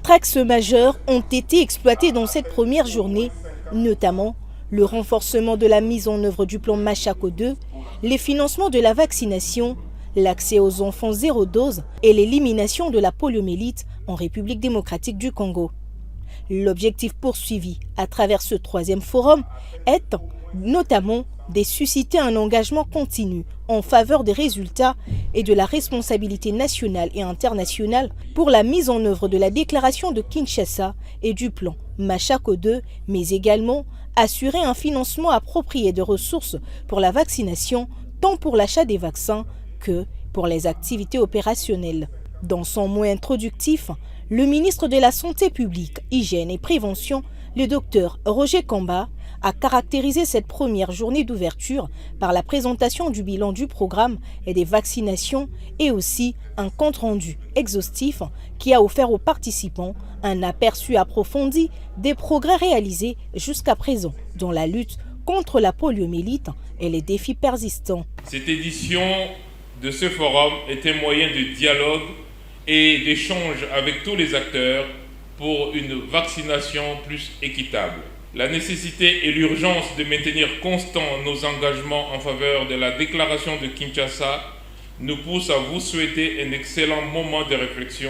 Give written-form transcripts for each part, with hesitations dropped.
Quatre axes majeurs ont été exploités dans cette première journée, notamment le renforcement de la mise en œuvre du plan Machako 2, les financements de la vaccination, l'accès aux enfants zéro dose et l'élimination de la poliomyélite en République démocratique du Congo. L'objectif poursuivi à travers ce troisième forum est notamment de susciter un engagement continu en faveur des résultats et de la responsabilité nationale et internationale pour la mise en œuvre de la déclaration de Kinshasa et du plan Machako 2, mais également assurer un financement approprié de ressources pour la vaccination, tant pour l'achat des vaccins que pour les activités opérationnelles. Dans son mot introductif, le ministre de la Santé publique, Hygiène et Prévention, le docteur Roger Kamba, a caractérisé cette première journée d'ouverture par la présentation du bilan du programme et des vaccinations et aussi un compte-rendu exhaustif qui a offert aux participants un aperçu approfondi des progrès réalisés jusqu'à présent dans la lutte contre la poliomyélite et les défis persistants. Cette édition de ce forum est un moyen de dialogue et d'échange avec tous les acteurs pour une vaccination plus équitable. La nécessité et l'urgence de maintenir constants nos engagements en faveur de la déclaration de Kinshasa nous poussent à vous souhaiter un excellent moment de réflexion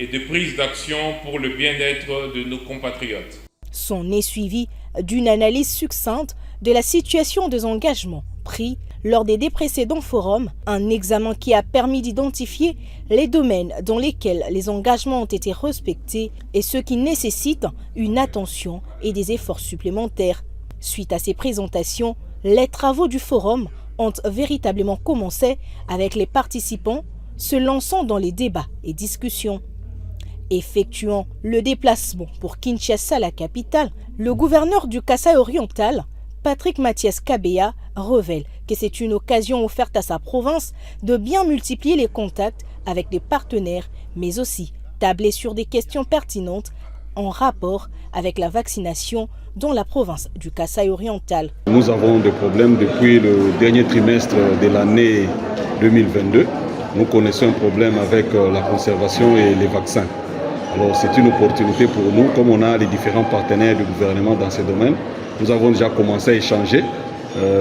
et de prise d'action pour le bien-être de nos compatriotes. S'en est suivi d'une analyse succincte de la situation des engagements pris lors des précédents forums, un examen qui a permis d'identifier les domaines dans lesquels les engagements ont été respectés et ceux qui nécessitent une attention et des efforts supplémentaires. Suite à ces présentations, les travaux du forum ont véritablement commencé avec les participants se lançant dans les débats et discussions. Effectuant le déplacement pour Kinshasa, la capitale, le gouverneur du Kasaï oriental, Patrick Mathias Kabeya, révèle que c'est une occasion offerte à sa province de bien multiplier les contacts avec des partenaires, mais aussi tabler sur des questions pertinentes en rapport avec la vaccination dans la province du Kasaï oriental. Nous avons des problèmes depuis le dernier trimestre de l'année 2022. Nous connaissons un problème avec la conservation et les vaccins. Alors c'est une opportunité pour nous, comme on a les différents partenaires du gouvernement dans ces domaines. Nous avons déjà commencé à échanger,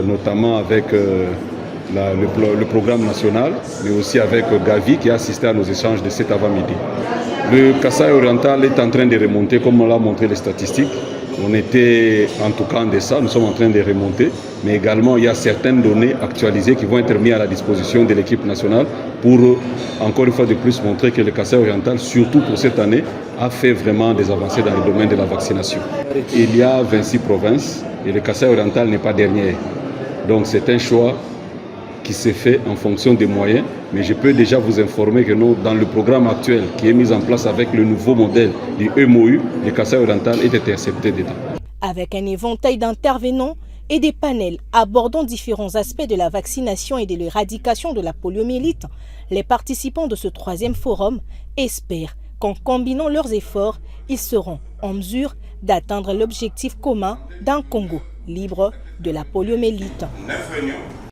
notamment avec le programme national, mais aussi avec Gavi qui a assisté à nos échanges de cet avant-midi. Le Kasaï oriental est en train de remonter, comme on l'a montré les statistiques. On était en tout cas en deçà, nous sommes en train de remonter, mais également il y a certaines données actualisées qui vont être mises à la disposition de l'équipe nationale pour encore une fois de plus montrer que le Kasaï oriental, surtout pour cette année, a fait vraiment des avancées dans le domaine de la vaccination. Il y a 26 provinces et le Kasaï oriental n'est pas dernier. Donc c'est un choix qui s'est fait en fonction des moyens, mais je peux déjà vous informer que nous, dans le programme actuel qui est mis en place avec le nouveau modèle du MOU, le Kasaï oriental est intercepté dedans. Avec un éventail d'intervenants et des panels abordant différents aspects de la vaccination et de l'éradication de la poliomyélite, les participants de ce troisième forum espèrent qu'en combinant leurs efforts, ils seront en mesure d'atteindre l'objectif commun d'un Congo libre de la poliomyélite.